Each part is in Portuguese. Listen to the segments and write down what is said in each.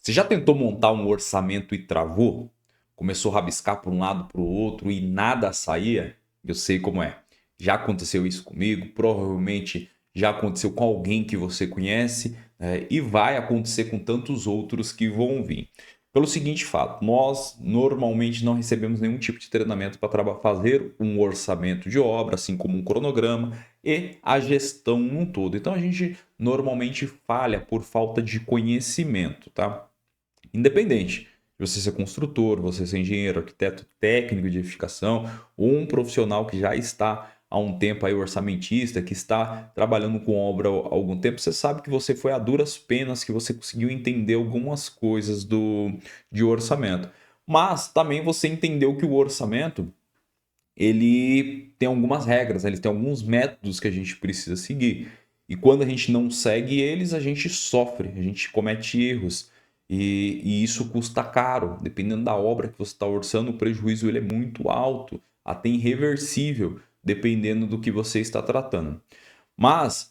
Você já tentou montar um orçamento e travou? Começou a rabiscar para um lado, para o outro e nada saía? Eu sei como é. Já aconteceu isso comigo, provavelmente já aconteceu com alguém que você conhece, e vai acontecer com tantos outros que vão vir. Pelo seguinte fato, nós normalmente não recebemos nenhum tipo de treinamento para fazer um orçamento de obra, assim como um cronograma e a gestão num todo. Então a gente normalmente falha por falta de conhecimento, tá? Independente de você ser construtor, você ser engenheiro, arquiteto, técnico de edificação ou um profissional que já está há um tempo aí, orçamentista, que está trabalhando com obra há algum tempo, você sabe que você foi a duras penas que você conseguiu entender algumas coisas de orçamento. Mas também você entendeu que o orçamento ele tem algumas regras, ele tem alguns métodos que a gente precisa seguir. E quando a gente não segue eles, a gente sofre, a gente comete erros. E isso custa caro. Dependendo da obra que você está orçando, o prejuízo ele é muito alto, até irreversível, dependendo do que você está tratando. Mas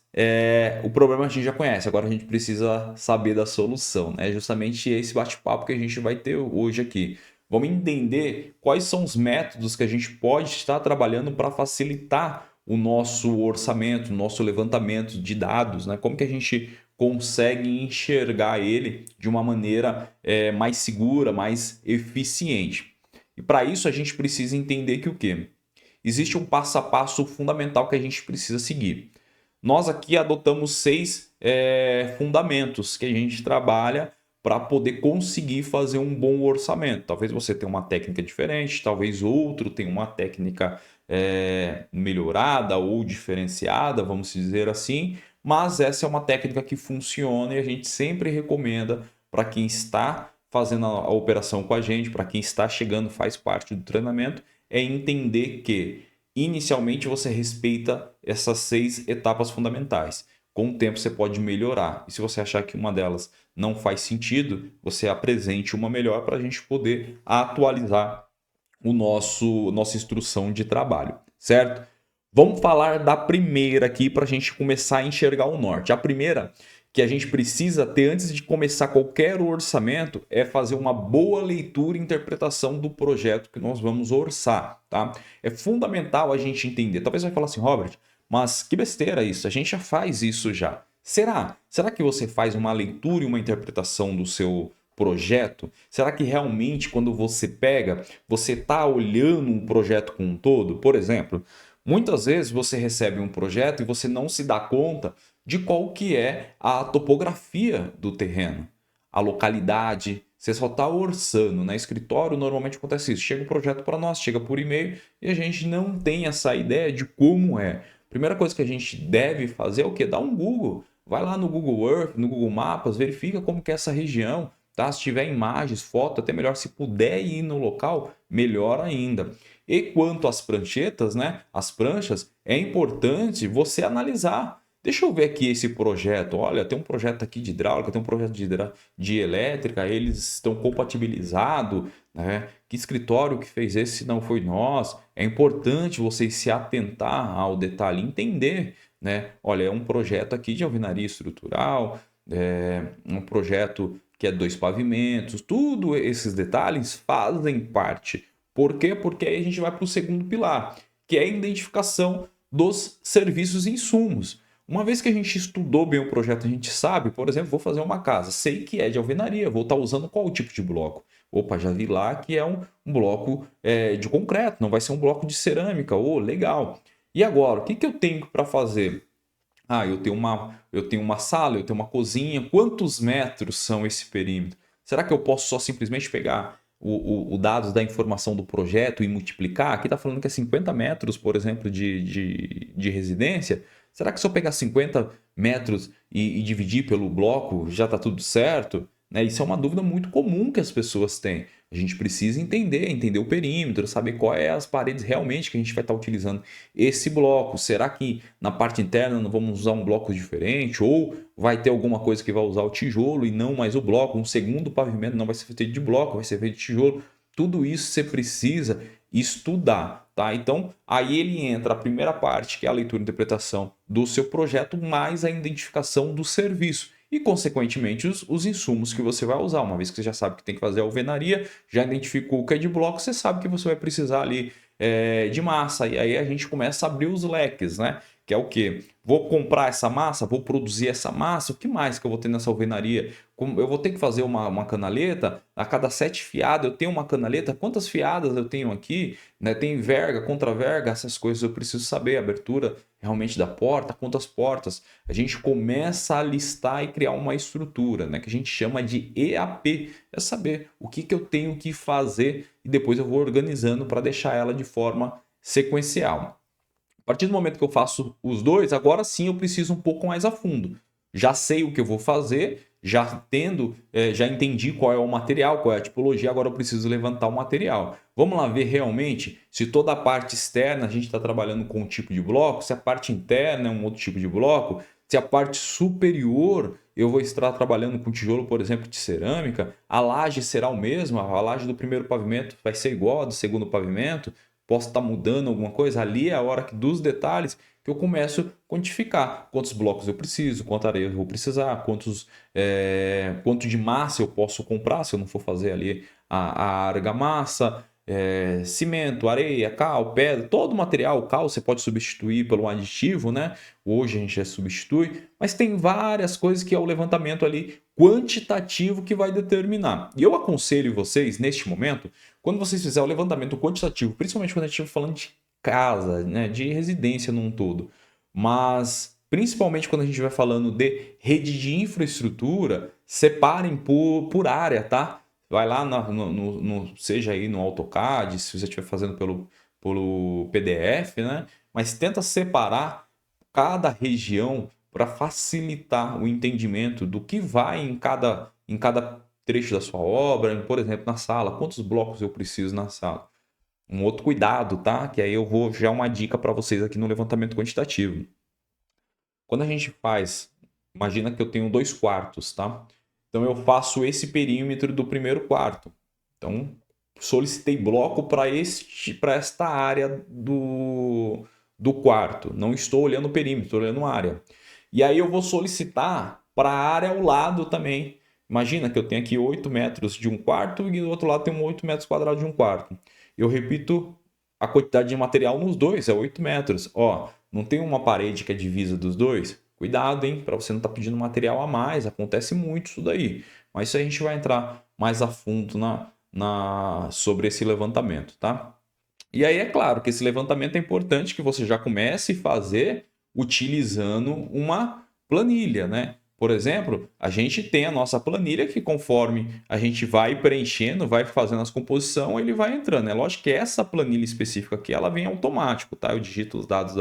o problema a gente já conhece, agora a gente precisa saber da solução, né? Justamente esse bate-papo que a gente vai ter hoje aqui. Vamos entender quais são os métodos que a gente pode estar trabalhando para facilitar o nosso orçamento, o nosso levantamento de dados, né? Como que a gente consegue enxergar ele de uma maneira mais segura, mais eficiente. E para isso a gente precisa entender que o quê? Existe um passo a passo fundamental que a gente precisa seguir. Nós aqui adotamos 6 fundamentos que a gente trabalha para poder conseguir fazer um bom orçamento. Talvez você tenha uma técnica diferente, talvez outro tenha uma técnica melhorada ou diferenciada, vamos dizer assim, mas essa é uma técnica que funciona e a gente sempre recomenda para quem está fazendo a operação com a gente, para quem está chegando, faz parte do treinamento, é entender que inicialmente você respeita essas 6 etapas fundamentais. Com o tempo você pode melhorar. E se você achar que uma delas não faz sentido, você apresente uma melhor para a gente poder atualizar nossa instrução de trabalho, certo? Vamos falar da primeira aqui para a gente começar a enxergar o norte. A primeira que a gente precisa ter antes de começar qualquer orçamento é fazer uma boa leitura e interpretação do projeto que nós vamos orçar, tá? É fundamental a gente entender. Talvez você vai falar assim, Robert, mas que besteira isso, a gente já faz isso já. Será? Será que você faz uma leitura e uma interpretação do seu projeto? Será que realmente quando você pega, você está olhando um projeto como um todo? Por exemplo, muitas vezes você recebe um projeto e você não se dá conta de qual que é a topografia do terreno, a localidade. Você só está orçando. Na escritório normalmente acontece isso. Chega o projeto para nós, chega por e-mail e a gente não tem essa ideia de como é. Primeira coisa que a gente deve fazer é o quê? Dar um Google. Vai lá no Google Earth, no Google Maps, verifica como que é essa região. Tá? Se tiver imagens, foto, até melhor. Se puder ir no local, melhor ainda. E quanto às pranchetas, né? As pranchas, é importante você analisar. Deixa eu ver aqui esse projeto. Olha, tem um projeto aqui de hidráulica, tem um projeto de elétrica, eles estão compatibilizados, né? Que escritório que fez esse se não foi nós? É importante você se atentar ao detalhe, entender, né? Olha, é um projeto aqui de alvenaria estrutural, um projeto que é 2 pavimentos, tudo esses detalhes fazem parte. Por quê? Porque aí a gente vai para o segundo pilar, que é a identificação dos serviços e insumos. Uma vez que a gente estudou bem o projeto, a gente sabe, por exemplo, vou fazer uma casa, sei que é de alvenaria, vou estar usando qual tipo de bloco? Opa, já vi lá que é um bloco de concreto, não vai ser um bloco de cerâmica. Oh, legal. E agora, o que, que eu tenho para fazer? Ah, eu tenho uma sala, eu tenho uma cozinha. Quantos metros são esse perímetro? Será que eu posso só simplesmente pegar o dados da informação do projeto e multiplicar? Aqui está falando que é 50 metros, por exemplo, de residência. Será que se eu pegar 50 metros e dividir pelo bloco já está tudo certo? Né? Isso é uma dúvida muito comum que as pessoas têm. A gente precisa entender o perímetro, saber quais é as paredes realmente que a gente vai estar utilizando esse bloco. Será que na parte interna não vamos usar um bloco diferente? Ou vai ter alguma coisa que vai usar o tijolo e não mais o bloco? Um segundo pavimento não vai ser feito de bloco, vai ser feito de tijolo. Tudo isso você precisa estudar, tá? Então, aí ele entra a primeira parte, que é a leitura e interpretação do seu projeto, mais a identificação do serviço. e, consequentemente, os insumos que você vai usar. Uma vez que você já sabe que tem que fazer a alvenaria, já identificou o que é de bloco, você sabe que você vai precisar ali de massa. E aí a gente começa a abrir os leques, né? Que é o quê? Vou comprar essa massa, vou produzir essa massa, o que mais que eu vou ter nessa alvenaria? Eu vou ter que fazer uma canaleta, a cada 7 fiadas eu tenho uma canaleta, quantas fiadas eu tenho aqui? Né? Tem verga, contra-verga, essas coisas eu preciso saber, a abertura realmente da porta, quantas portas. A gente começa a listar e criar uma estrutura, né? Que a gente chama de EAP, é saber o que eu tenho que fazer e depois eu vou organizando para deixar ela de forma sequencial. A partir do momento que eu faço os dois, agora sim eu preciso um pouco mais a fundo. Já sei o que eu vou fazer, já entendi qual é o material, qual é a tipologia, agora eu preciso levantar o material. Vamos lá ver realmente se toda a parte externa a gente está trabalhando com um tipo de bloco, se a parte interna é um outro tipo de bloco, se a parte superior eu vou estar trabalhando com tijolo, por exemplo, de cerâmica, a laje será o mesmo, a laje do primeiro pavimento vai ser igual a do segundo pavimento, posso estar mudando alguma coisa, ali é a hora dos detalhes que eu começo a quantificar quantos blocos eu preciso, quanta areia eu vou precisar, quanto de massa eu posso comprar se eu não for fazer ali a argamassa, cimento, areia, cal, pedra, todo o material, o cal você pode substituir pelo aditivo, né? Hoje a gente já substitui, mas tem várias coisas que é o levantamento ali quantitativo que vai determinar. E eu aconselho vocês, neste momento, quando vocês fizerem o levantamento quantitativo, principalmente quando a gente estiver falando de casa, né, de residência num todo, mas principalmente quando a gente vai falando de rede de infraestrutura, separem por área, tá? Vai lá, seja aí no AutoCAD, se você estiver fazendo pelo PDF, né? Mas tenta separar cada região para facilitar o entendimento do que vai em cada trecho da sua obra. Por exemplo, na sala, quantos blocos eu preciso na sala? Um outro cuidado, tá? Que aí eu vou já uma dica para vocês aqui no levantamento quantitativo. Quando a gente faz, imagina que eu tenho 2 quartos, tá? Então eu faço esse perímetro do primeiro quarto. Então solicitei bloco para esta área do quarto. Não estou olhando o perímetro, estou olhando a área. E aí eu vou solicitar para a área ao lado também. Imagina que eu tenho aqui 8 metros de um quarto e do outro lado tem 8 metros quadrados de um quarto. Eu repito a quantidade de material nos dois, é 8 metros. Ó, não tem uma parede que é divisa dos dois? Cuidado, hein? Para você não estar pedindo material a mais. Acontece muito isso daí. Mas isso a gente vai entrar mais a fundo sobre esse levantamento, tá? E aí é claro que esse levantamento é importante que você já comece a fazer utilizando uma planilha, né? Por exemplo, a gente tem a nossa planilha que conforme a gente vai preenchendo, vai fazendo as composições, ele vai entrando. É lógico que essa planilha específica aqui, ela vem automático, tá? Eu digito os dados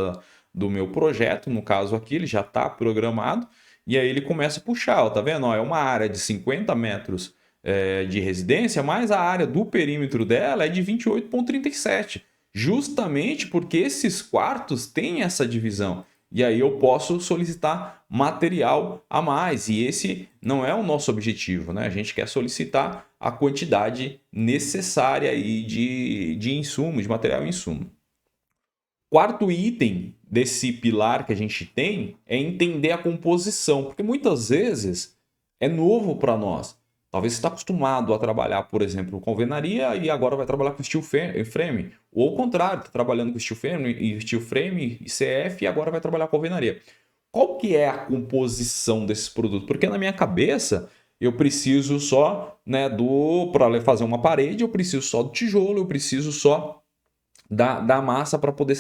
do meu projeto, no caso aqui, ele já está programado, e aí ele começa a puxar, ó, tá vendo? Ó, é uma área de 50 metros de residência, mas a área do perímetro dela é de 28,37, justamente porque esses quartos têm essa divisão. E aí eu posso solicitar material a mais. E esse não é o nosso objetivo, né? A gente quer solicitar a quantidade necessária aí de insumo, de material e insumo. Quarto item desse pilar que a gente tem é entender a composição, porque muitas vezes é novo para nós. Talvez você está acostumado a trabalhar, por exemplo, com alvenaria e agora vai trabalhar com steel frame. Ou ao contrário, está trabalhando com steel frame e CF e agora vai trabalhar com alvenaria. Qual que é a composição desses produtos? Porque na minha cabeça eu preciso só, né, para fazer uma parede, eu preciso só do tijolo, eu preciso só da massa para poder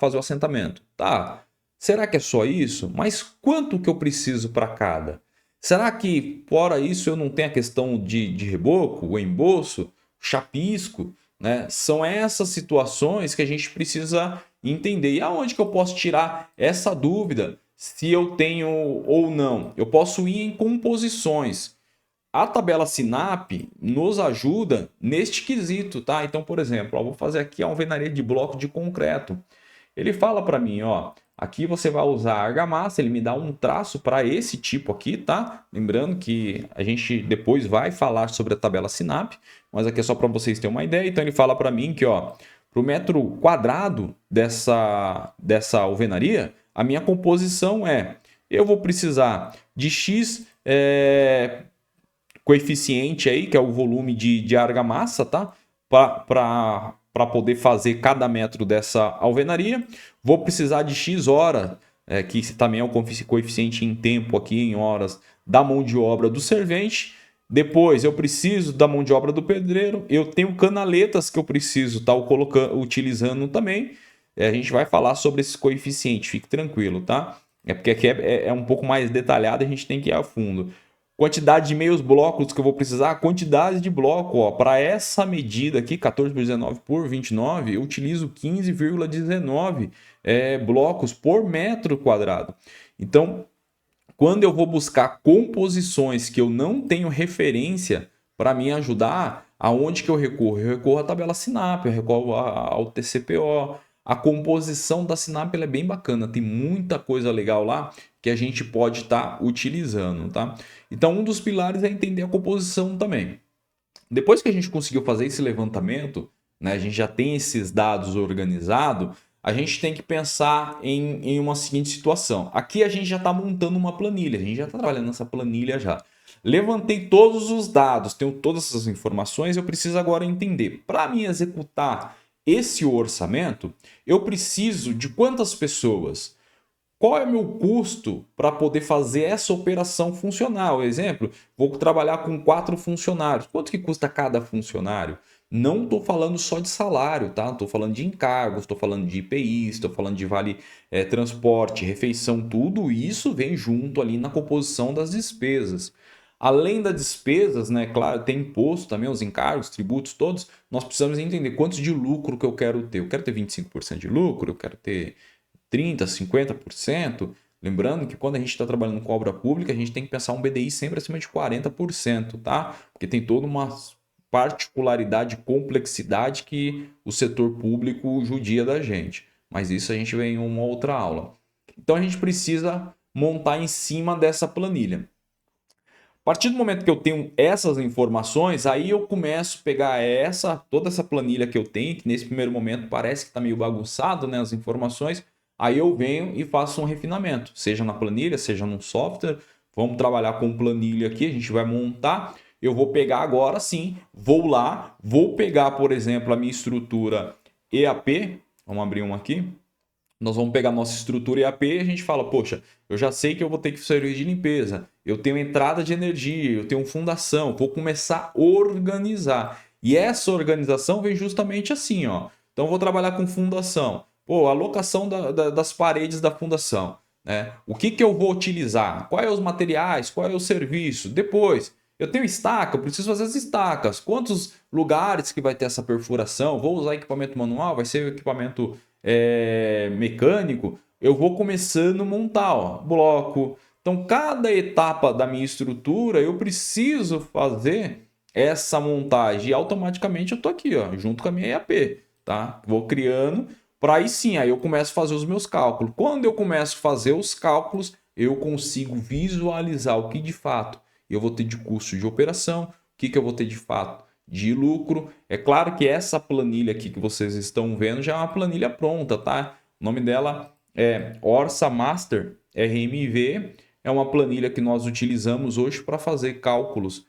fazer o assentamento. Tá, será que é só isso? Mas quanto que eu preciso para cada? Será que, fora isso, eu não tenho a questão de reboco, o embolso, chapisco? Né? São essas situações que a gente precisa entender. E aonde que eu posso tirar essa dúvida se eu tenho ou não? Eu posso ir em composições. A tabela SINAP nos ajuda neste quesito, tá? Então, por exemplo, vou fazer aqui a alvenaria de bloco de concreto. Ele fala para mim, ó, aqui você vai usar argamassa, ele me dá um traço para esse tipo aqui, tá? Lembrando que a gente depois vai falar sobre a tabela SINAP, mas aqui é só para vocês terem uma ideia. Então ele fala para mim que, ó, para o metro quadrado dessa alvenaria, a minha composição eu vou precisar de X coeficiente aí, que é o volume de argamassa, tá? Para poder fazer cada metro dessa alvenaria. Vou precisar de X hora, que também é o coeficiente em tempo aqui, em horas, da mão de obra do servente. Depois eu preciso da mão de obra do pedreiro. Eu tenho canaletas que eu preciso estar utilizando também. A gente vai falar sobre esses coeficientes, fique tranquilo, tá? É porque aqui é um pouco mais detalhado, a gente tem que ir a fundo. Quantidade de meios blocos que eu vou precisar, quantidade de bloco, para essa medida aqui, 14 por 19 por 29, eu utilizo 15,19 blocos por metro quadrado. Então, quando eu vou buscar composições que eu não tenho referência para me ajudar, aonde que eu recorro? Eu recorro à tabela SINAP, eu recorro ao TCPO. A composição da SINAP ela é bem bacana, tem muita coisa legal lá que a gente pode estar utilizando, tá? Então, um dos pilares é entender a composição também. Depois que a gente conseguiu fazer esse levantamento, né, a gente já tem esses dados organizados, a gente tem que pensar em uma seguinte situação. Aqui a gente já está montando uma planilha, a gente já está trabalhando nessa planilha já. Levantei todos os dados, tenho todas essas informações, eu preciso agora entender. Para me executar esse orçamento, eu preciso de quantas pessoas? Qual é o meu custo para poder fazer essa operação funcionar? Por exemplo, vou trabalhar com 4 funcionários. Quanto que custa cada funcionário? Não estou falando só de salário, tá? Estou falando de encargos, estou falando de IPI, estou falando de vale transporte, refeição, tudo isso vem junto ali na composição das despesas. Além das despesas, né? Claro, tem imposto também, os encargos, tributos todos. Nós precisamos entender quantos de lucro que eu quero ter. Eu quero ter 25% de lucro, eu quero ter 30%, 50%. Lembrando que quando a gente está trabalhando com obra pública, a gente tem que pensar um BDI sempre acima de 40%, tá? Porque tem toda uma particularidade, complexidade que o setor público judia da gente. Mas isso a gente vê em uma outra aula. Então a gente precisa montar em cima dessa planilha. A partir do momento que eu tenho essas informações, aí eu começo a pegar toda essa planilha que eu tenho, que nesse primeiro momento parece que está meio bagunçado, né, as informações. Aí eu venho e faço um refinamento, seja na planilha, seja no software. Vamos trabalhar com planilha aqui, a gente vai montar. Eu vou pegar agora sim, vou lá, vou pegar, por exemplo, a minha estrutura EAP. Vamos abrir uma aqui. Nós vamos pegar nossa estrutura EAP e a gente fala, poxa, eu já sei que eu vou ter que servir de limpeza, eu tenho entrada de energia, eu tenho fundação, vou começar a organizar. E essa organização vem justamente assim, ó. Então eu vou trabalhar com fundação. Pô, alocação das paredes da fundação. Né? O que eu vou utilizar? Quais os materiais? Qual é o serviço? Depois, eu tenho estaca, eu preciso fazer as estacas. Quantos lugares que vai ter essa perfuração? Vou usar equipamento manual? Vai ser equipamento mecânico? Eu vou começando a montar, ó, bloco. Então, cada etapa da minha estrutura, eu preciso fazer essa montagem. E automaticamente eu estou aqui, ó, junto com a minha EAP. Tá? Vou criando, para aí sim, aí eu começo a fazer os meus cálculos. Quando eu começo a fazer os cálculos, eu consigo visualizar o que de fato eu vou ter de custo de operação, o que eu vou ter de fato de lucro. É claro que essa planilha aqui que vocês estão vendo já é uma planilha pronta, tá? O nome dela é Orça Master RMV. É uma planilha que nós utilizamos hoje para fazer cálculos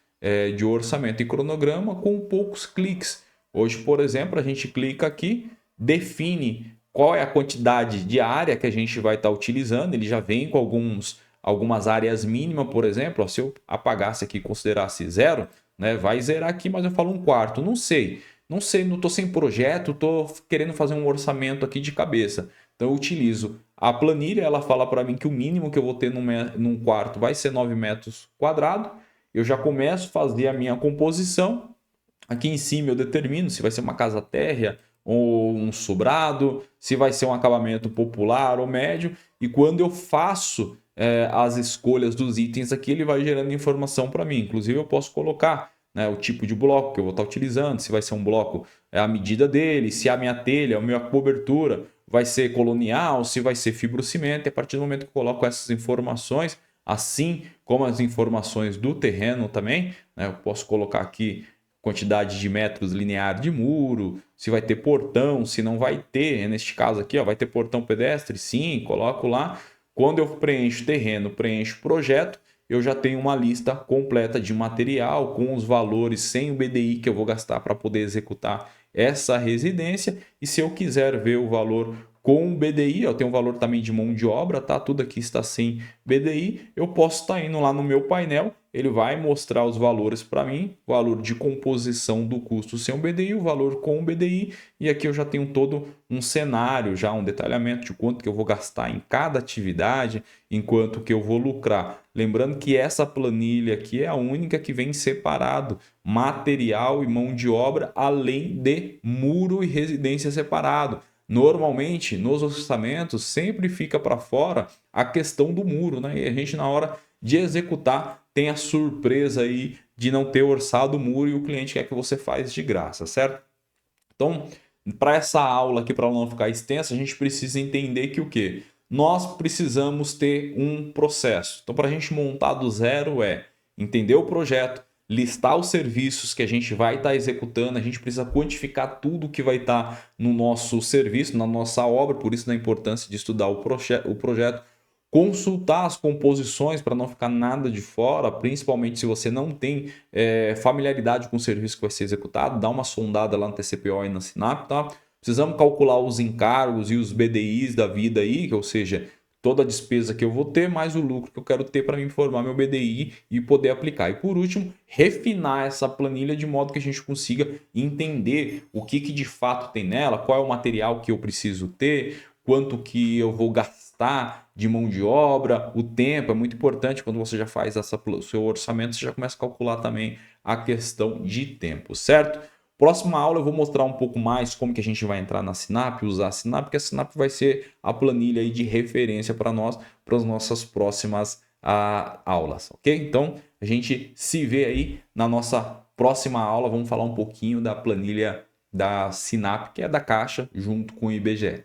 de orçamento e cronograma com poucos cliques. Hoje, por exemplo, a gente clica aqui, define qual é a quantidade de área que a gente vai estar utilizando. Ele já vem com algumas áreas mínimas, por exemplo. Ó, se eu apagasse aqui e considerasse zero, né, vai zerar aqui, mas eu falo um quarto. Não sei, não estou sem projeto, estou querendo fazer um orçamento aqui de cabeça. Então eu utilizo a planilha, ela fala para mim que o mínimo que eu vou ter num quarto vai ser 9 metros quadrados. Eu já começo a fazer a minha composição. Aqui em cima eu determino se vai ser uma casa térrea ou um sobrado, se vai ser um acabamento popular ou médio. E quando eu faço as escolhas dos itens aqui, ele vai gerando informação para mim. Inclusive eu posso colocar, né, o tipo de bloco que eu vou estar utilizando, se vai ser um bloco, a medida dele, se a minha telha, a minha cobertura vai ser colonial, se vai ser fibrocimento. E a partir do momento que eu coloco essas informações, assim como as informações do terreno também, né, eu posso colocar aqui quantidade de metros lineares de muro, se vai ter portão, se não vai ter. Neste caso aqui, ó, vai ter portão pedestre? Sim, coloco lá. Quando eu preencho terreno, preencho projeto, eu já tenho uma lista completa de material com os valores sem o BDI que eu vou gastar para poder executar essa residência. E se eu quiser ver o valor com o BDI, eu tenho um valor também de mão de obra, tá? Tudo aqui está sem BDI. Eu posso estar indo lá no meu painel, ele vai mostrar os valores para mim, valor de composição do custo sem o BDI, o valor com o BDI, e aqui eu já tenho todo um cenário, já um detalhamento de quanto que eu vou gastar em cada atividade, enquanto que eu vou lucrar. Lembrando que essa planilha aqui é a única que vem separado material e mão de obra, além de muro e residência separado. Normalmente, nos orçamentos, sempre fica para fora a questão do muro, né? E a gente, na hora de executar, tem a surpresa aí de não ter orçado o muro e o cliente quer que você faz de graça, certo? Então, para essa aula aqui, para não ficar extensa, a gente precisa entender que o quê? Nós precisamos ter um processo. Então, para a gente montar do zero entender o projeto, listar os serviços que a gente vai estar executando, a gente precisa quantificar tudo que vai estar no nosso serviço, na nossa obra, por isso da importância de estudar o projeto, consultar as composições para não ficar nada de fora, principalmente se você não tem familiaridade com o serviço que vai ser executado, dá uma sondada lá no TCPO e na Sinap, tá? Precisamos calcular os encargos e os BDIs da vida aí, ou seja, toda a despesa que eu vou ter, mais o lucro que eu quero ter para me formar meu BDI e poder aplicar. E por último, refinar essa planilha de modo que a gente consiga entender o que de fato tem nela, qual é o material que eu preciso ter, quanto que eu vou gastar de mão de obra, o tempo é muito importante. Quando você já faz o seu orçamento, você já começa a calcular também a questão de tempo, certo? Próxima aula eu vou mostrar um pouco mais como que a gente vai entrar na Sinap, usar a Sinap, porque a Sinap vai ser a planilha aí de referência para nós, para as nossas próximas aulas, ok? Então, a gente se vê aí na nossa próxima aula. Vamos falar um pouquinho da planilha da Sinap, que é da Caixa, junto com o IBGE.